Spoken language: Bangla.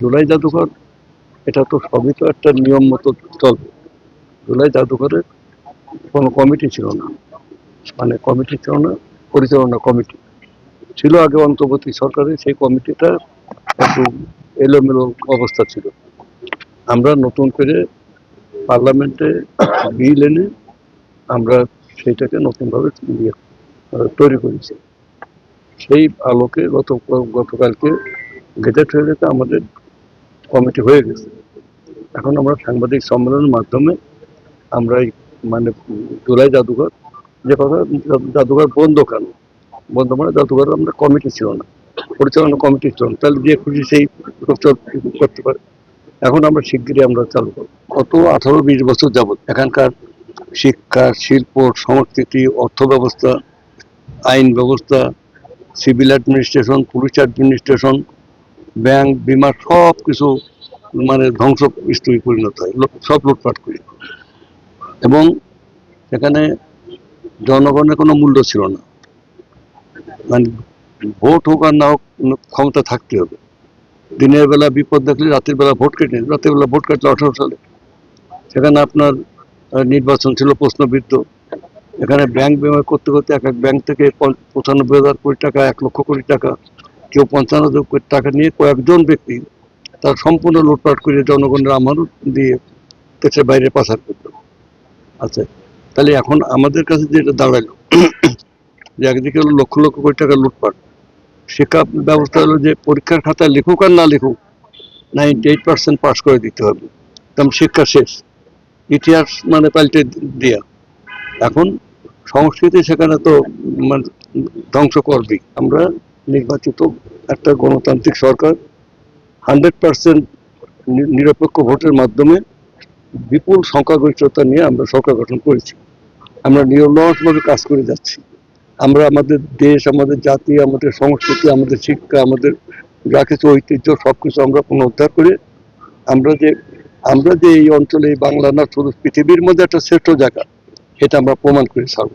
জুলাই জাদুঘর এটা তো সবই তো একটা নিয়ম মতো চলবে। জুলাই জাদুঘরের কোনো কমিটি ছিল না, মানে কমিটি ছিল না, পরিচালনা কমিটি ছিল আগে অন্তর্বর্তী সরকারের। সেই কমিটিটা একটু এলোমেলো অবস্থা ছিল। আমরা নতুন করে পার্লামেন্টে বিল এনে আমরা সেইটাকে নতুনভাবে তৈরি করেছি। সেই আলোকে গতকালকে গেজেট হয়ে গেছে, আমাদের কমিটি হয়ে গেছে। এখন আমরা সাংবাদিক সম্মেলনের মাধ্যমে আমরা এই মানে জুলাই জাদুঘর, যে কথা জাদুঘর বন্ধ কেন বন্ধ, মানে জাদুঘর আমরা কমিটি ছিল না, পরিচালনা কমিটি ছিল না, তাহলে যে খুশি সেই করতে পারে। এখন আমরা শিগগিরই আমরা চালু করবো। গত 18-20 বছর যাবত এখানকার শিক্ষা, শিল্প, সংস্কৃতি, অর্থ ব্যবস্থা, আইন ব্যবস্থা, civil administration, police administration, bank, বিমা সব কিছু মানে ধ্বংসস্তূপে পরিণত হয়, সব লুটপাট করি। এবং সেখানে জনগণের কোনো মূল্য ছিল না, মানে ভোট হোক আর না হোক ক্ষমতা থাকতে হবে। দিনের বেলা বিপদ দেখলে রাতের বেলা ভোট কেটে, রাতের বেলা ভোট কাটলে 18 সালে সেখানে আপনার নির্বাচন ছিল প্রশ্নবিদ্ধ। এখানে ব্যাংক বিমা করতে করতে এক এক ব্যাংক থেকে 95,000 কোটি টাকা, 1 লক্ষ কোটি টাকা, কেউ 55,000 কোটি টাকা নিয়ে কয়েকজন ব্যক্তি তার সম্পূর্ণ লুটপাট করে জনগণের আমানত দিয়ে দেশের বাইরে পাচার করত। আচ্ছা, তাহলে এখন আমাদের কাছে যেটা দাঁড়ালো যে একদিকে হলো লক্ষ লক্ষ কোটি টাকা লুটপাট, শিক্ষা ব্যবস্থা হলো যে পরীক্ষার খাতায় লিখুক আর না লিখুক 98% পাস করে দিতে হবে, তেমন শিক্ষা শেষ, ইতিহাস মানে পাল্টে দেয়া। এখন সংস্কৃতি সেখানে তো মানে ধ্বংস করবেই। আমরা নির্বাচিত একটা গণতান্ত্রিক সরকার, 100% নিরপেক্ষ ভোটের মাধ্যমে বিপুল সংখ্যাগরিষ্ঠতা নিয়ে আমরা সরকার গঠন করেছি। আমরা নিরলসভাবে কাজ করে যাচ্ছি। আমরা আমাদের দেশ, আমাদের জাতি, আমাদের সংস্কৃতি, আমাদের শিক্ষা, আমাদের যা কিছু ঐতিহ্য সবকিছু আমরা পুনরুদ্ধার করে আমরা যে এই অঞ্চলে, এই বাংলা না শুধু পৃথিবীর মধ্যে একটা শ্রেষ্ঠ জায়গা, এটা আমরা প্রমাণ করে ছাড়ব।